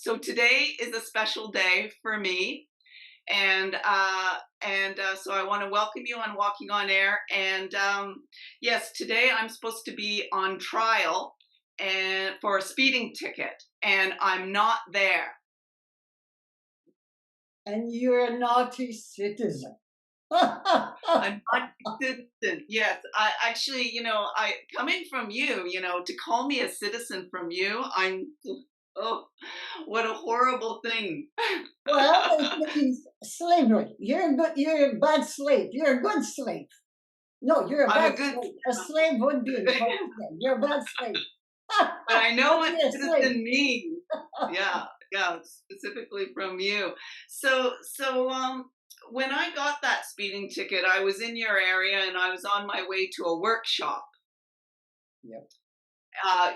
So today is a special day for me, and so I want to welcome you on Walking on Air. And yes, today I'm supposed to be on trial and for a speeding ticket, and I'm not there. And you're a naughty citizen. I'm not citizen. Yes, I actually, I coming from you, to call me a citizen from you, oh, what a horrible thing. Well, it means slavery. You're a bad slave. You're a good slave. No, you're a I'm bad a good, slave. A slave would be in trouble then. You're a bad slave. but I know Don't what be a slave. citizen means. Yeah, yeah, specifically from you. So when I got that speeding ticket, I was in your area and I was on my way to a workshop. Yep. uh,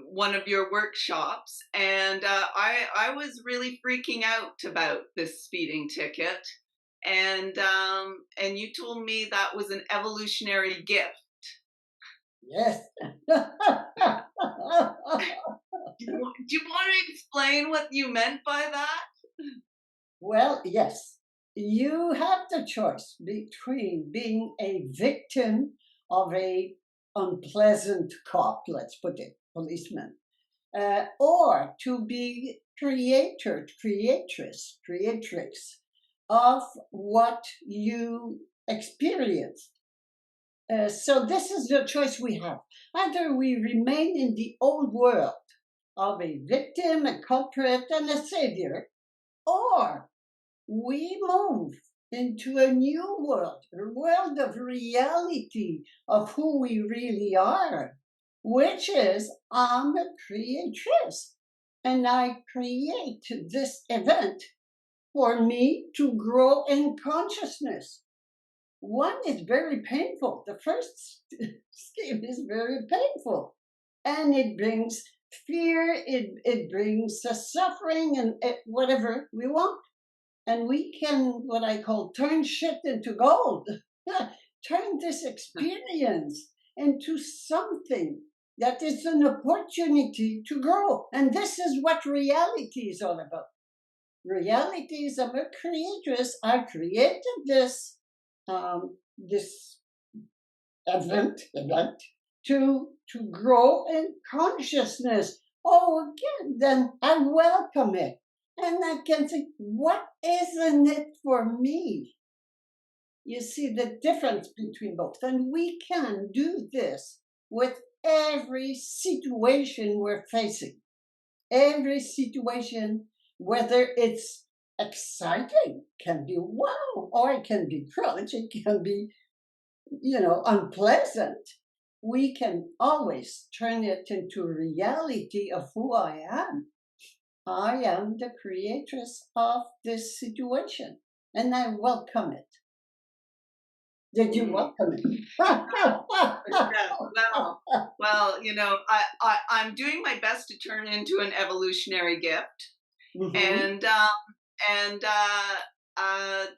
One of your workshops, and I was really freaking out about this speeding ticket, and you told me that was an evolutionary gift. Yes. Do you want to explain what you meant by that? Well, yes. You have the choice between being a victim of a unpleasant cop, let's put it, policeman, or to be creatrix of what you experienced. So this is the choice we have. Either we remain in the old world of a victim, a culprit, and a savior, or we move into a new world, a world of reality of who we really are, which is I'm a creatress and I create this event for me to grow in consciousness. One is very painful. The first scheme is very painful and it brings fear, it brings suffering and whatever we want. And we can, what I call, turn shit into gold. Turn this experience into something that is an opportunity to grow. And this is what reality is all about. Reality is I'm a creatress. I created this event to grow in consciousness. Oh, again, then I welcome it. And I can think, what isn't it for me? You see the difference between both. And we can do this with every situation we're facing. Every situation, whether it's exciting, can be wow, or it can be crunch, it can be, unpleasant. We can always turn it into reality of who I am. I am the creatress of this situation, and I welcome it. Did you welcome it? Yeah, well, I'm doing my best to turn into an evolutionary gift, Mm-hmm. and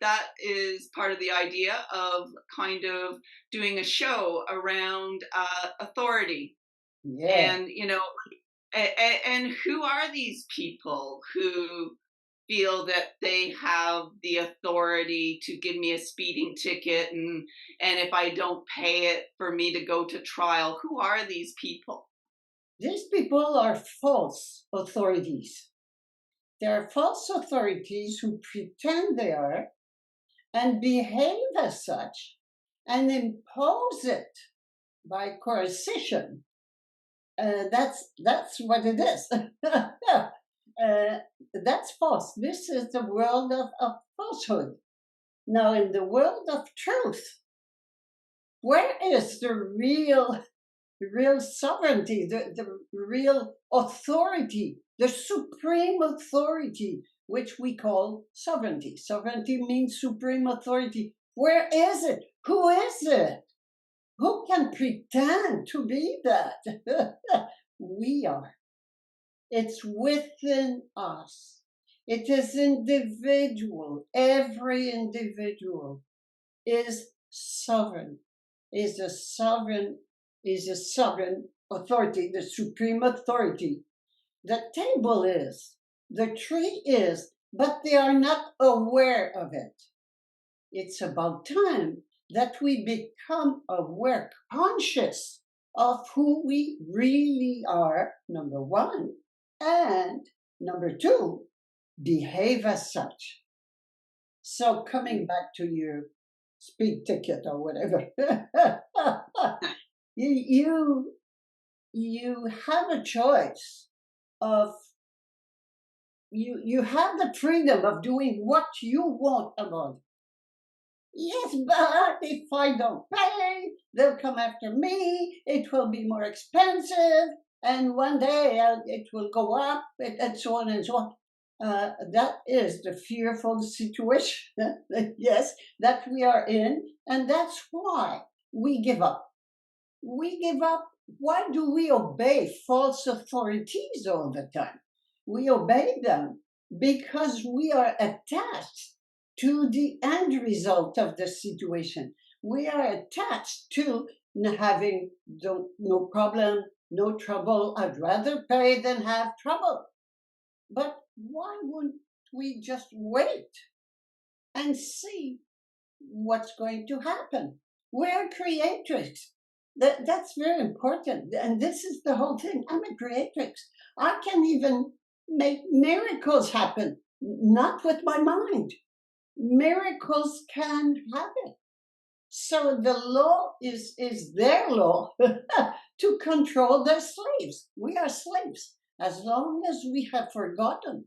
that is part of the idea of kind of doing a show around authority, Yeah. and and who are these people who feel that they have the authority to give me a speeding ticket, and if I don't pay it, for me to go to trial? Who are these people? These people are false authorities. They're false authorities who pretend they are and behave as such and impose it by coercion. That's what it is. That's false. This is the world of falsehood. Now, in the world of truth, where is the real sovereignty, the real authority, the supreme authority, which we call sovereignty? Sovereignty means supreme authority. Where is it? Who is it? Who can pretend to be that? We are. It's within us. It is individual. Every individual is sovereign, is a sovereign, is a sovereign authority, the supreme authority. The table is The tree is, but they are not aware of it. It's about time that we become aware, conscious of who we really are, number one, and number two, behave as such. So, coming back to your speed ticket or whatever, you you have a choice of you have the freedom of doing what you want about it. Yes, but if I don't pay, they'll come after me. It will be more expensive, and one day it will go up, and so on and so on. That is the fearful situation, yes, that we are in, and that's why we give up. We give up. Why do we obey false authorities all the time? We obey them because we are attached to the end result of the situation. We are attached to having no problem, no trouble. I'd rather pay than have trouble. But why wouldn't we just wait and see what's going to happen? We're creators. That's very important. And this is the whole thing. I'm a creatrix. I can even make miracles happen, not with my mind. Miracles can happen. So the law is their law to control their slaves. We are slaves. As long as we have forgotten,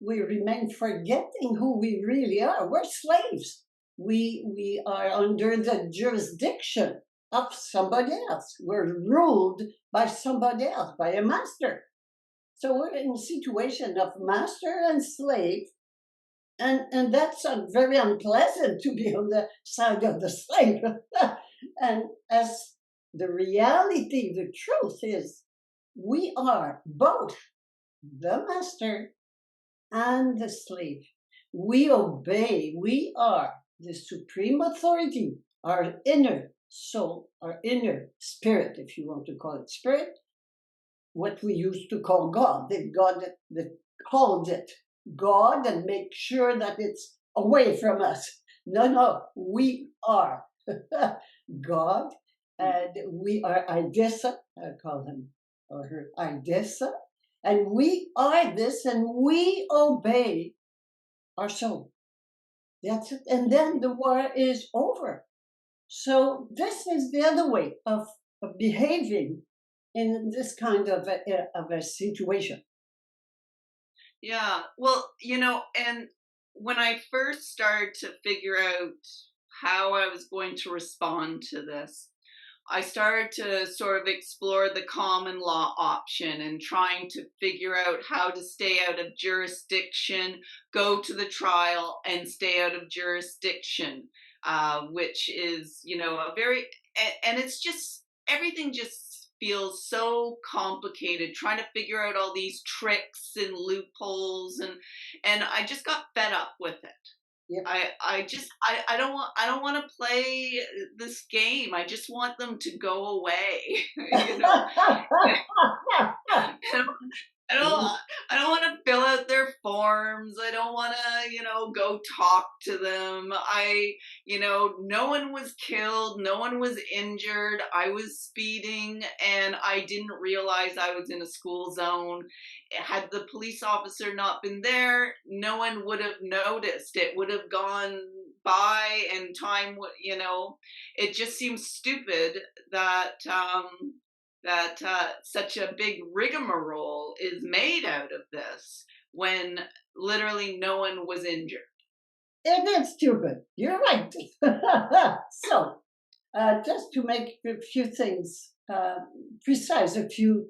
we remain forgetting who we really are. We're slaves. We are under the jurisdiction of somebody else. We're ruled by somebody else, by a master. So we're in a situation of master and slave, and that's very unpleasant to be on the side of the slave. And as the reality, the truth is, we are both the master and the slave. We obey. We are the supreme authority, our inner soul, our inner spirit, if you want to call it spirit, what we used to call God. That called it God and make sure that it's away from us. No, we are God, and we are Idessa, I call him or her Idessa, and we are this, and we obey our soul. That's it. And then the war is over. So this is the other way of behaving in this kind of a situation. Yeah. Well, and when I first started to figure out how I was going to respond to this, I started to sort of explore the common law option and trying to figure out how to stay out of jurisdiction, go to the trial, and stay out of jurisdiction, which is, a very, and it's just, everything just feels so complicated trying to figure out all these tricks and loopholes, and I just got fed up with it. Yep. I don't want to play this game. I just want them to go away. you know, I don't, I don't I don't want to fill out their forms. I don't want to, go talk to them. No one was killed, no one was injured. I was speeding and I didn't realize I was in a school zone. Had the police officer not been there, no one would have noticed. It would have gone by and time would, it just seems stupid that such a big rigmarole is made out of this when literally no one was injured. It is stupid. You're right. So, just to make a few things precise, a few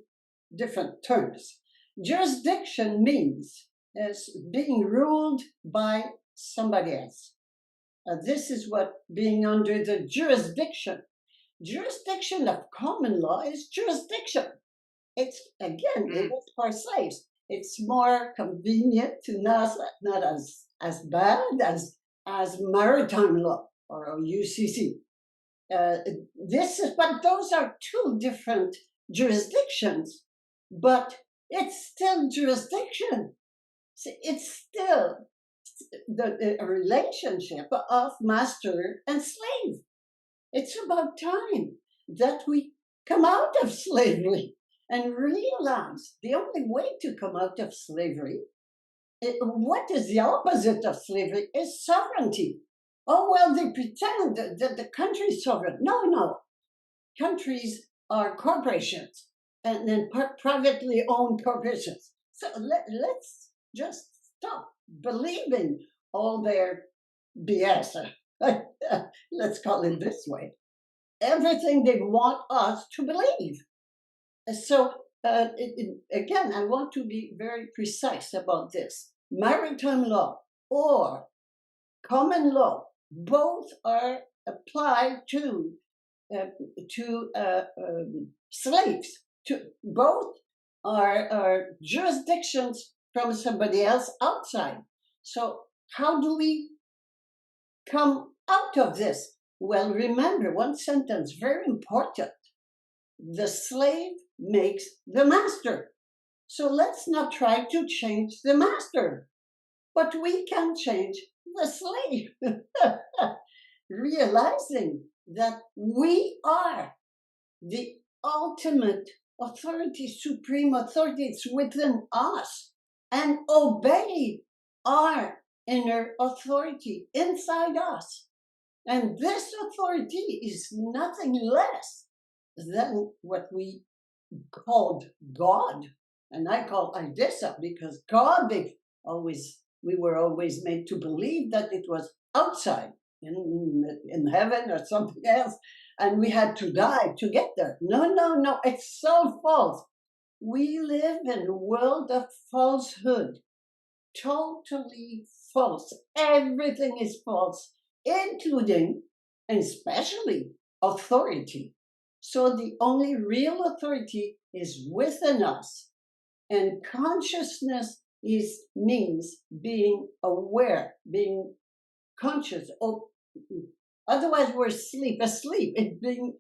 different terms. Jurisdiction means as being ruled by somebody else. This is what being under the jurisdiction. Jurisdiction of common law is jurisdiction. It's again, it is for slaves. It's more convenient to not as bad as maritime law or UCC. This is, but those are two different jurisdictions. But it's still jurisdiction. It's still the relationship of master and slave. It's about time that we come out of slavery and realize the only way to come out of slavery, what is the opposite of slavery, is sovereignty. Oh, well, they pretend that the country is sovereign. No, no. Countries are corporations and then privately owned corporations. So let's just stop believing all their BS. Let's call it this way. Everything they want us to believe. So, again, I want to be very precise about this. Maritime law or common law, both are applied to slaves. To both are jurisdictions from somebody else outside. So how do we come out of this? Well, remember one sentence, very important. The slave makes the master. So let's not try to change the master, but we can change the slave. Realizing that we are the ultimate authority, supreme authority, it's within us, and obey our inner authority inside us. And this authority is nothing less than what we called God. And I call Idessa because God, we were always made to believe that it was outside in heaven or something else, and we had to die to get there. No, no, no, it's so false. We live in a world of falsehood, totally false. Everything is false, including and especially authority. So the only real authority is within us, and consciousness means being aware, being conscious. Otherwise, we're asleep. It's being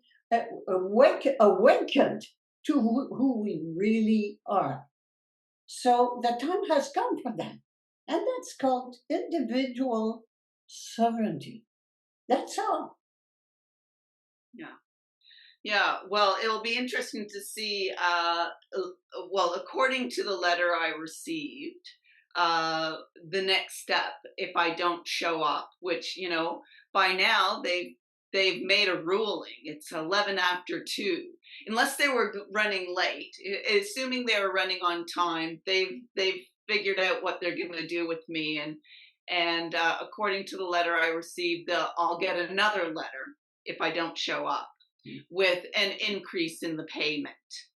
awakened to who we really are. So the time has come for that. And that's called individual sovereignty. That's all. Yeah. Yeah, well, it'll be interesting to see. Well, according to the letter I received, the next step if I don't show up, which by now they've made a ruling. It's 11 after 2, unless they were running late. Assuming they were running on time, they've figured out what they're going to do with me, and according to the letter I received, I'll get another letter if I don't show up, with an increase in the payment.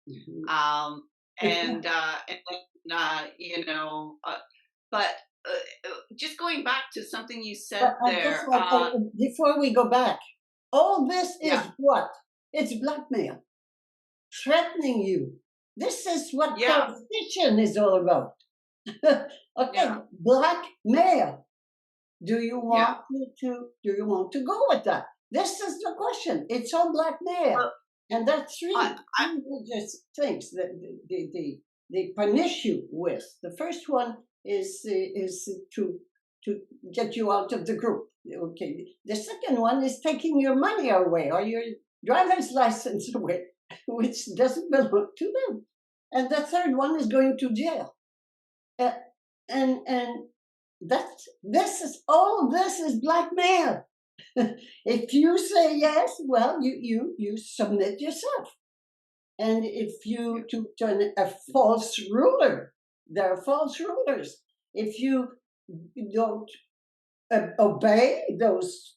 Mhm. And but just going back to something you said there. Before we go back, all this is Yeah. what? It's blackmail, threatening you. This is what Yeah. politician is all about. Okay, Yeah. blackmail. Do you Yeah. want to go with that? This is the question. It's all blackmail. Well, And there are three I, religious things that they punish you with. The first one is to get you out of the group. Okay. The second one is taking your money away or your driver's license away, which doesn't belong to them. And the third one is going to jail. And this is blackmail. If you say yes, well, you submit yourself. And if you to a false ruler, there are false rulers. If you don't obey those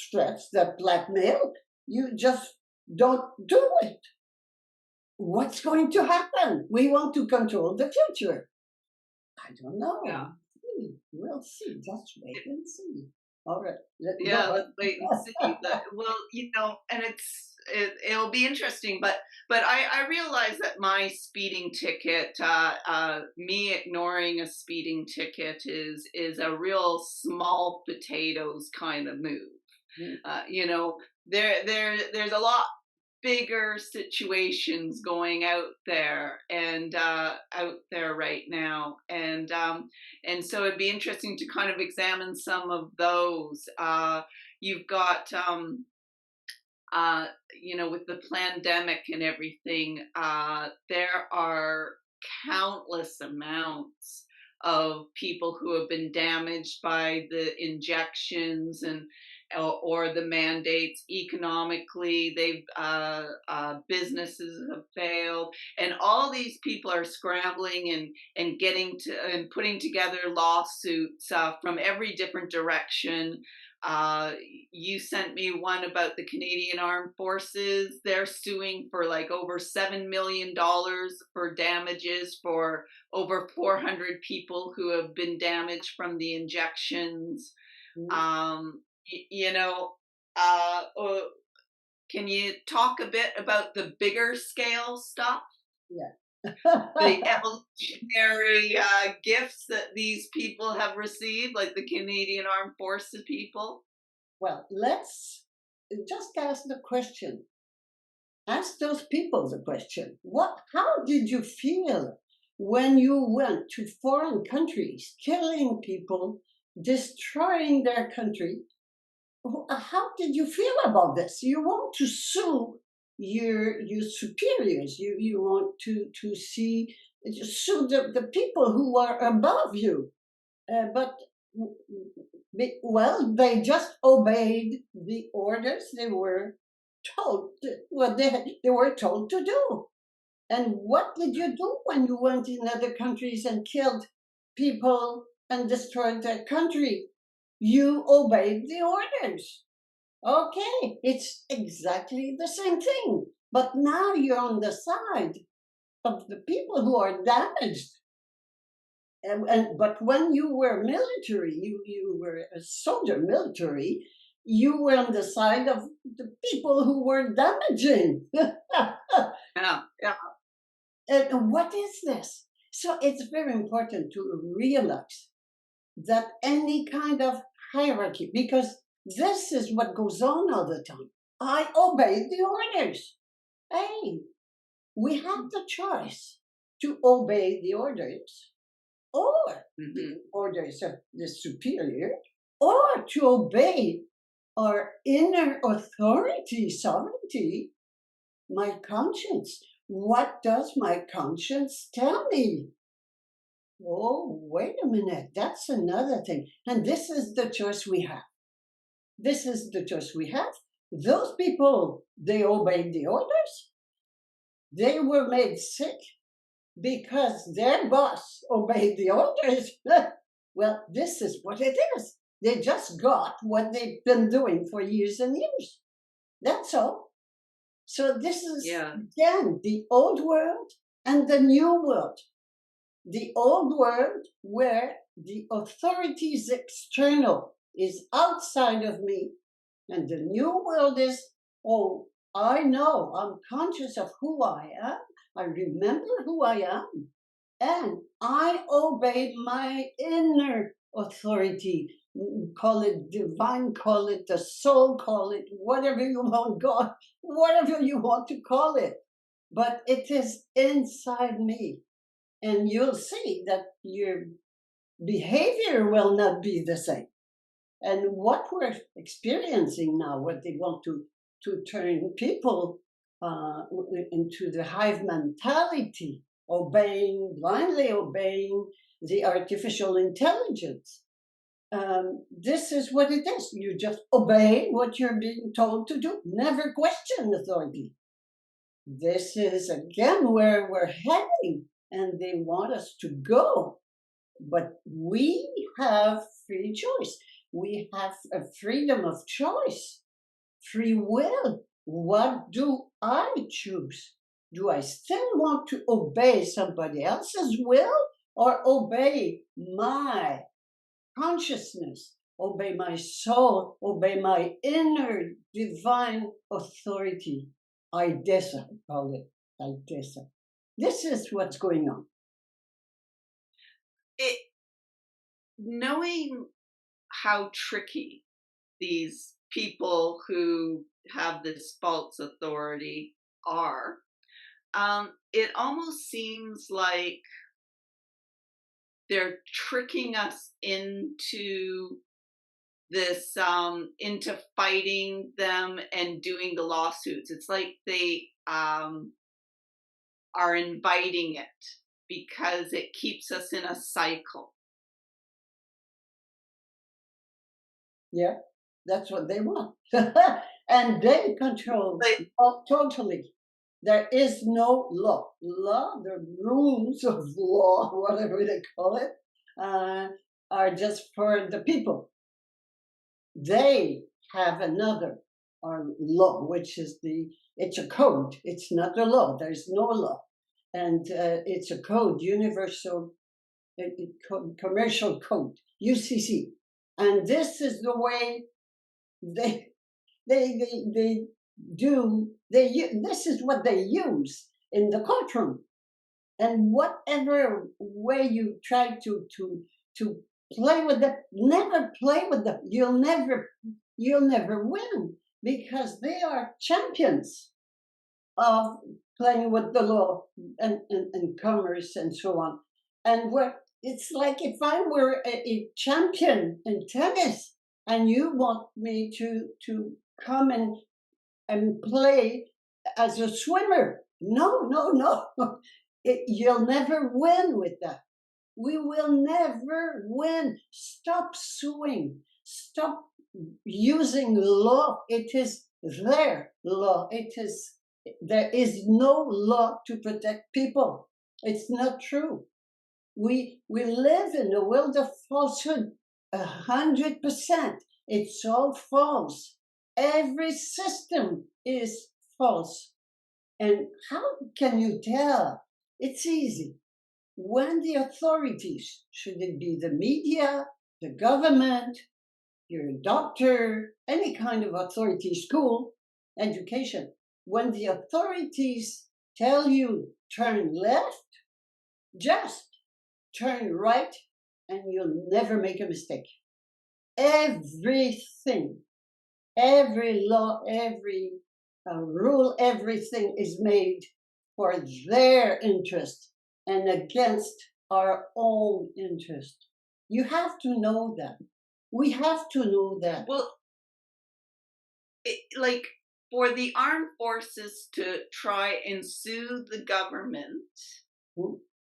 threats that blackmail, you just don't do it. What's going to happen? We want to control the future. I don't know. yeah. We'll see. Just wait and see. All right. Yeah, let's wait and see. Well, and it'll be interesting, but I realize that my speeding ticket, me ignoring a speeding ticket, is a real small potatoes kind of move. Mm. There's a lot bigger situations going out there right now, and so it'd be interesting to kind of examine some of those. You've got with the pandemic and everything, there are countless amounts of people who have been damaged by the injections and or the mandates economically. They've businesses have failed, and all these people are scrambling and getting to and putting together lawsuits from every different direction. uh, you sent me one about the Canadian Armed Forces. They're suing for like over $7 million for damages for over 400 people who have been damaged from the injections. Mm, Um, you know, uh, uh, can you talk a bit about the bigger scale stuff? yeah. The evolutionary gifts that these people have received, like the Canadian Armed Forces people? Well, let's just ask the question. Ask those people the question. How did you feel when you went to foreign countries, killing people, destroying their country? How did you feel about this? You want to sue your superiors. You want to see sue the people who are above you. But well, they just obeyed the orders they were told. What they were told to do. And what did you do when you went in other countries and killed people and destroyed their country? You obeyed the orders. Okay, it's exactly the same thing. But now you're on the side of the people who are damaged. But when you were military, you were a soldier military, you were on the side of the people who were damaging. Yeah, yeah, And what is this? So it's very important to realize that any kind of hierarchy, because this is what goes on all the time. I obey the orders. Hey, we have the choice to obey the orders or hmm, the orders of the superior or to obey our inner authority, sovereignty, my conscience. What does my conscience tell me? Oh, wait a minute. That's another thing. And this is the choice we have. This is the choice we have. Those people, they obeyed the orders. They were made sick because their boss obeyed the orders. Well, this is what it is. They just got what they've been doing for years and years. That's all. So this is, yeah, again, the old world and the new world. The old world where the authority is external, is outside of me, and the new world is, oh, I know, I'm conscious of who I am, I remember who I am, and I obey my inner authority. Call it divine, call it the soul, call it whatever you want, God, whatever you want to call it. But it is inside me. And you'll see that your behavior will not be the same. And what we're experiencing now, what they want to turn people into the hive mentality, blindly obeying the artificial intelligence. This is what it is. You just obey what you're being told to do. Never question authority. This is again where we're heading, and they want us to go. But we have free choice. We have a freedom of choice, free will. What do I choose? Do I still want to obey somebody else's will or obey my consciousness, obey my soul, obey my inner divine authority? Idesa, I call it Idesa. This is what's going on. it knowing how tricky these people who have this false authority are, it almost seems like they're tricking us into fighting them and doing the lawsuits. It's like they are inviting it because it keeps us in a cycle. Yeah, that's what they want. And they control totally. There is no law. The rules of law, whatever they call it, are just for the people. They have another law, which is it's a code. It's not a law. There's no law. And it's a code, universal commercial code, UCC. And this is the way they this is what they use in the courtroom. And whatever way you try to play with them, never play with them. You'll never win, because they are champions of playing with the law and commerce and so on. And it's like if I were a champion in tennis and you want me to come and play as a swimmer. No. You'll never win with that. We will never win. Stop suing. Stop using law. It is their law. There is no law to protect people. It's not true. We live in a world of falsehood. 100%. It's all false. Every system is false. And how can you tell? It's easy. When the authorities, should it be the media, the government, your doctor, any kind of authority, school, education, when the authorities tell you turn left, just turn right, and you'll never make a mistake. Everything, every law, every rule, everything is made for their interest and against our own interest. You have to know that. We have to know that. Well, like for the armed forces to try and sue the government,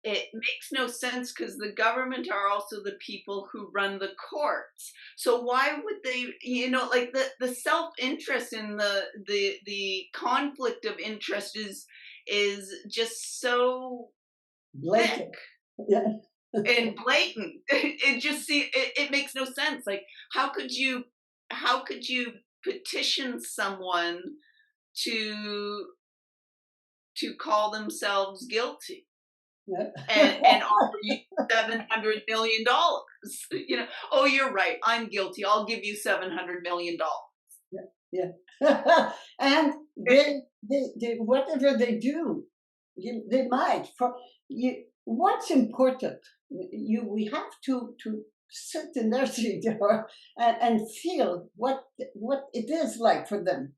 it makes no sense, because the government are also the people who run the courts. So why would they, like the self-interest and the conflict of interest is just so blatant. thick and blatant. It makes no sense. Like how could you petition someone to call themselves guilty and offer you $700 million? Oh, you're right, I'm guilty, I'll give you $700 million. Yeah. And they whatever they do, they might. What's important? We have to sit in their seat and feel what it is like for them.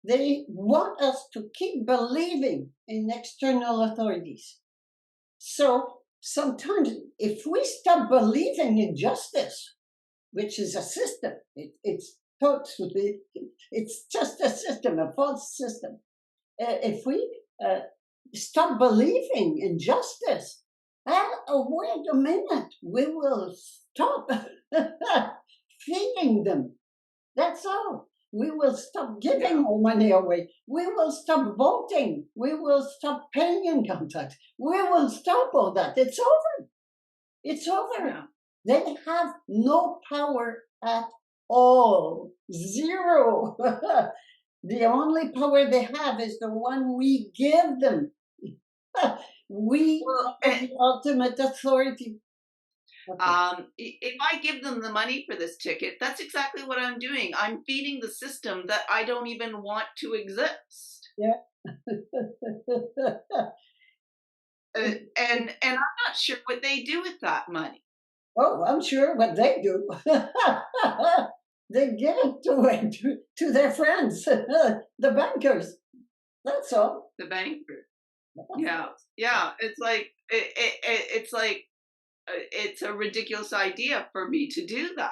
They want us to keep believing in external authorities. So sometimes, if we stop believing in justice, which is a system, it's just a system, a false system. If we stop believing in justice, wait a minute, we will stop feeding them. That's all. We will stop giving our money away. We will stop voting. We will stop paying income tax. We will stop all that. It's over. It's over. Yeah. They have no power at all. Zero. The only power they have is the one we give them. We are the ultimate authority. If I give them the money for this ticket, that's exactly what I'm doing. I'm feeding the system that I don't even want to exist. Yeah. And I'm not sure what they do with that money. Oh, I'm sure what they do. They give it to their friends, the bankers. That's all. The banker. Yeah, yeah. It's like it's like it's a ridiculous idea for me to do that.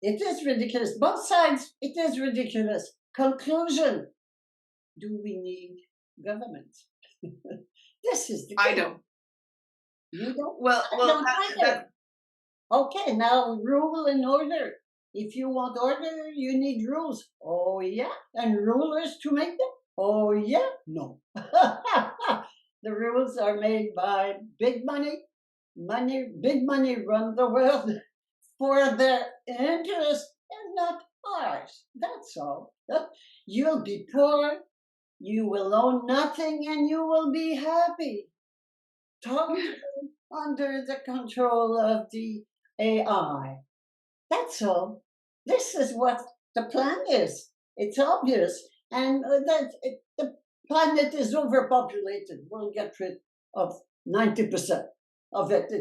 It is ridiculous. Both sides, it is ridiculous. Conclusion. Do we need government? This is the I key. don't. You don't? Well, I well, don't that either. Okay, now rule and order. If you want order, you need rules. Oh, yeah. And rulers to make them? Oh, yeah. No. The rules are made by big money. Big money run the world for their interest and not ours. That's all. You'll be poor, you will own nothing, and you will be happy. Totally under the control of the AI. That's all. This is what the plan is. It's obvious. And the planet is overpopulated. We'll get rid of 90% of it.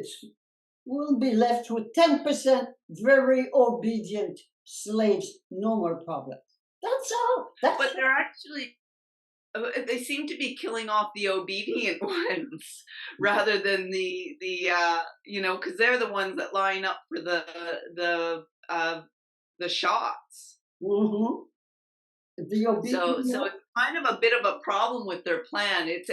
We'll be left with 10% very obedient slaves. No more problems. That's all. but they're actually they seem to be killing off the obedient ones rather than because they're the ones that line up for the shots. Mm-hmm. The obedient. So it's kind of a bit of a problem with their plan. It's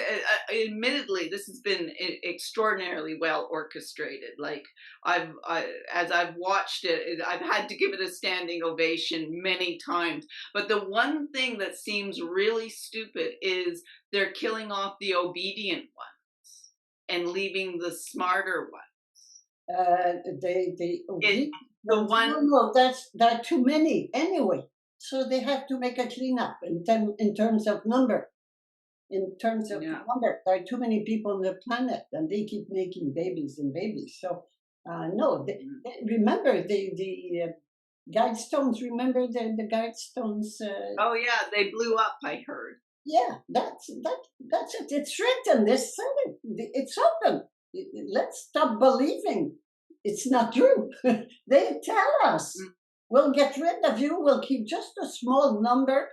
admittedly this has been extraordinarily well orchestrated. Like as I've watched it, I've had to give it a standing ovation many times. But the one thing that seems really stupid is they're killing off the obedient ones and leaving the smarter ones. The It, obedient the ones. one No, there are too many anyway. So they have to make a cleanup in terms of number. In terms of Yeah. number, there are too many people on the planet, and they keep making babies and babies. So no, remember the Guidestones. Remember the Guidestones. Oh yeah, they blew up. I heard. Yeah, that's it. It's written. They said it. It's open. Let's stop believing it's not true. They tell us. Mm. We'll get rid of you. We'll keep just a small number,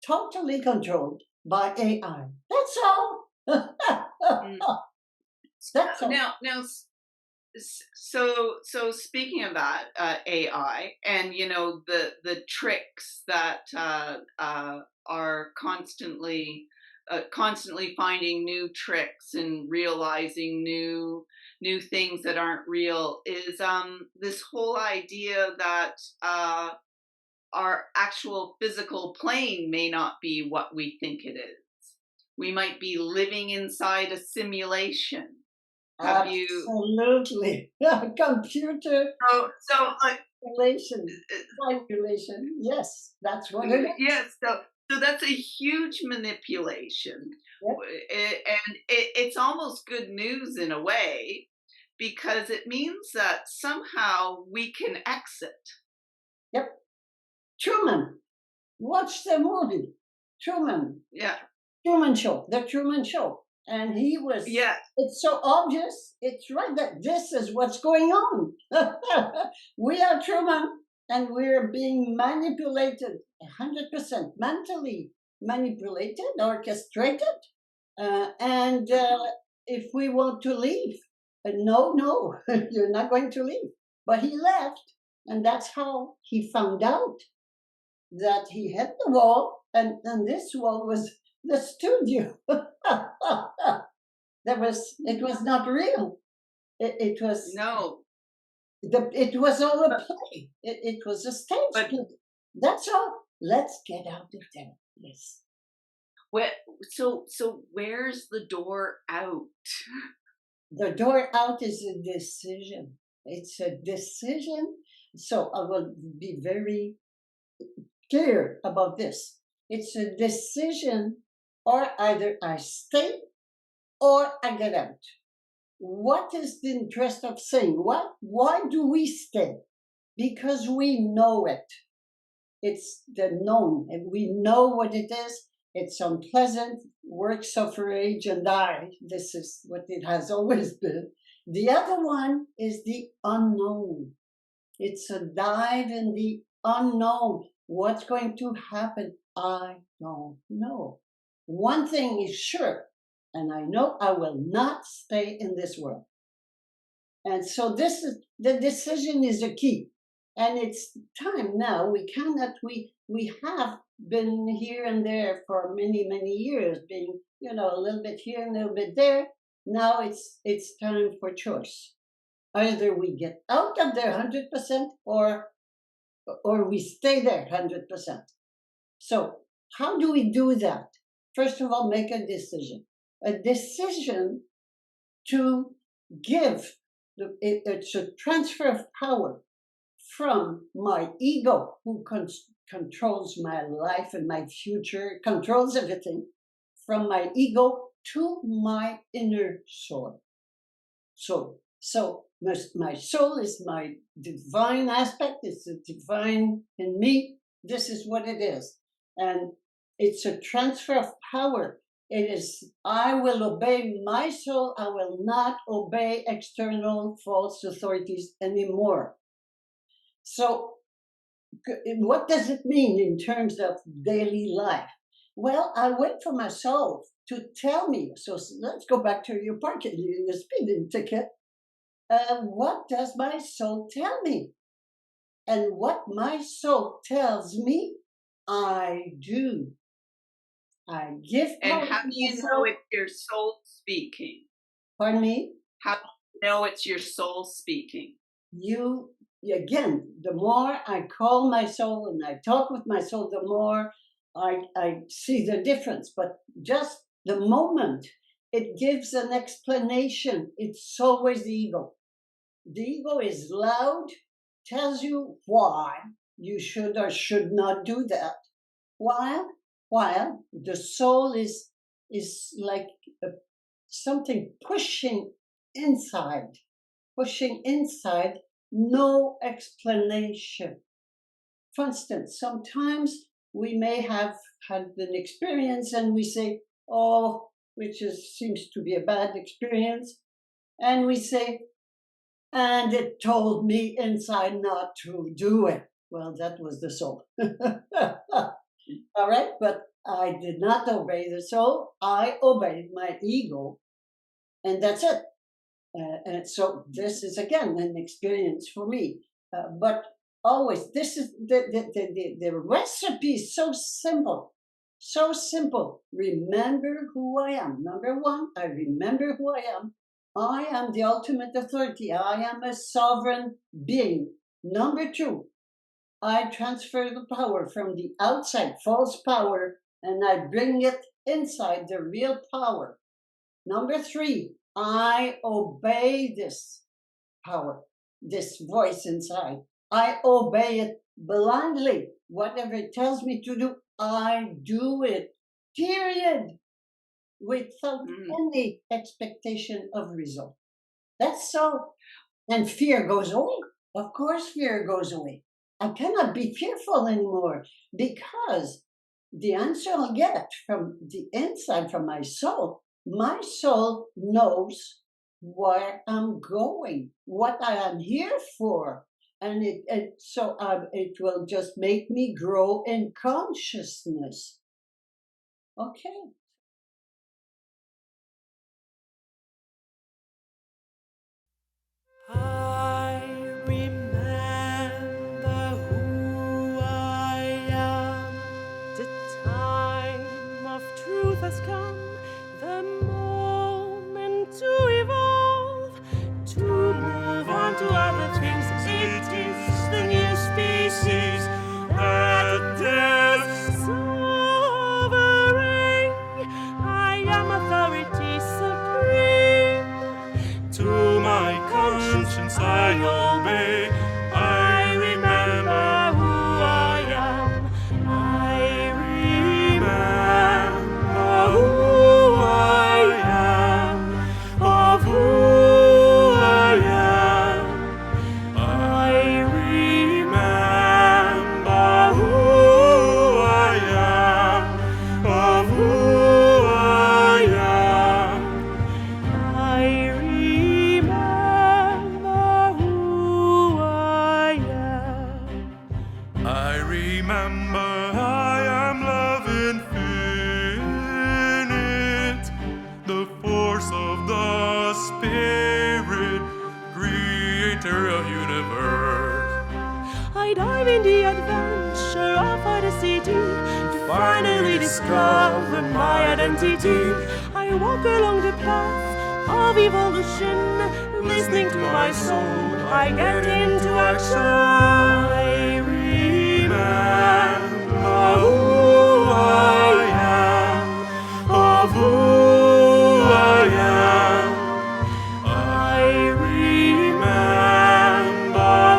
totally controlled by AI. That's all. Mm. That's all. Now, so speaking of that AI, and the tricks that are constantly finding new tricks and realizing new things that aren't real is this whole idea that our actual physical plane may not be what we think it is. We might be living inside a simulation. Have you Absolutely. Computer so simulation. Simulation. Yes, that's what it is. yes, so that's a huge manipulation. Yep. And it's almost good news in a way because it means that somehow we can exit. Yep. Truman. Watch the movie. Truman. Yeah. Truman Show. The Truman Show. And he was. Yeah. It's so obvious. It's right that this is what's going on. We are Truman, and we're being manipulated 100%, mentally manipulated, orchestrated. And if we want to leave, no, you're not going to leave. But he left, and that's how he found out that he hit the wall, and this wall was the studio. It was not real. It was No. it was all a play. It was a stage play. That's all. Let's get out of there. Yes. So where's the door out? The door out is a decision. It's a decision. So I will be very clear about this. It's a decision, or either I stay or I get out. What is the interest of saying what? Why do we stay? Because we know it. It's the known, and we know what it is. It's unpleasant. Work, suffer, age, and die. This is what it has always been. The other one is the unknown. It's a dive in the unknown. What's going to happen? I don't know. One thing is sure, and I know I will not stay in this world. And so this is the decision is a key. And it's time now. We have been here and there for many, many years, being, a little bit here and a little bit there. Now it's time for choice. Either we get out of there 100% or we stay there 100%. So how do we do that? First of all, make a decision. A decision to give. It's a transfer of power from my ego, who controls my life and my future, controls everything, from my ego to my inner soul. So my soul is my divine aspect. It's the divine in me. This is what it is. And it's a transfer of power. It is, I will obey my soul. I will not obey external false authorities anymore. So what does it mean in terms of daily life? Well, I wait for my soul to tell me. So let's go back to your your speeding ticket. What does my soul tell me? And what my soul tells me, I do. I give power. And how do you know it's your soul speaking? Pardon me? How do you know it's your soul speaking? Again, the more I call my soul and I talk with my soul, the more I see the difference. But just the moment it gives an explanation, it's always the ego. The ego is loud, tells you why you should or should not do that, while the soul is like something pushing inside, no explanation. For instance, sometimes we may have had an experience and we say, oh, seems to be a bad experience, and we say, and it told me inside not to do it. Well, that was the soul. All right, but I did not obey the soul. I obeyed my ego, and that's it. And so this is again an experience for me. But always, this is the recipe is so simple, so simple. Remember who I am. Number one, I remember who I am. I am the ultimate authority. I am a sovereign being. Number two, I transfer the power from the outside, false power, and I bring it inside, the real power. Number three, I obey this power, this voice inside. I obey it blindly. Whatever it tells me to do, I do it, period, without any expectation of result. That's so. And fear goes away. Of course, fear goes away. I cannot be fearful anymore because the answer I'll get from the inside, from my soul knows where I'm going, what I am here for. And it will just make me grow in consciousness. Okay. I remember who I am. The time of truth has come, the moment to evolve, to move on to other things. It is the new species that is sovereign. I am authority supreme. To my conscience I obey. I remember who I am. I remember who I am. Of who I am. I remember who I am. Of who I am. I remember who I remember I am love infinite, the force of the Spirit, creator of universe. I dive in the adventure of Odyssey to finally discover my identity. I walk along the path of evolution, listening to my soul. I get into action. I remember who I am, of who I am. I remember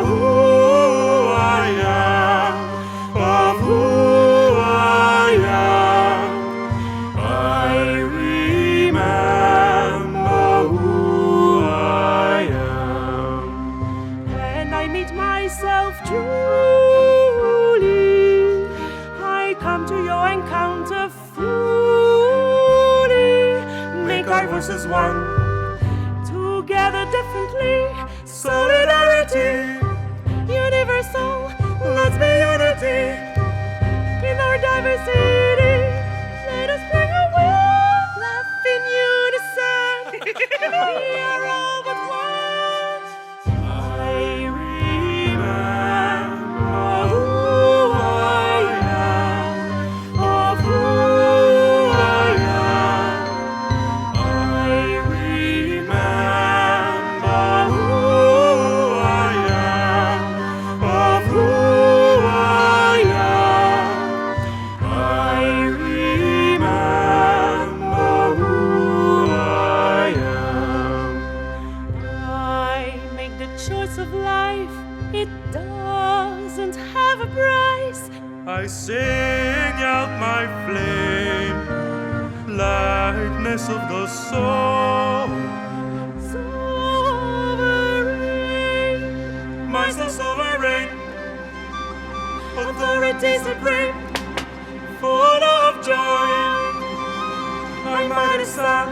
who I am, of who I am. I remember who I am. When I meet myself truly, I come to your encounter fully. Make our voices one, together differently. Solidarity, universal, let's be unity. In our diversity, let us bring a world, laugh in unison. We are all but one. I remember who I am, of who I am. I remember who I am, of who I am. I remember who I am. I make the choice of life, it doesn't have a price. I sing out my flame, lightness of the soul. Sovereign, My soul sovereign, authority supreme. full of joy. My mind is sad,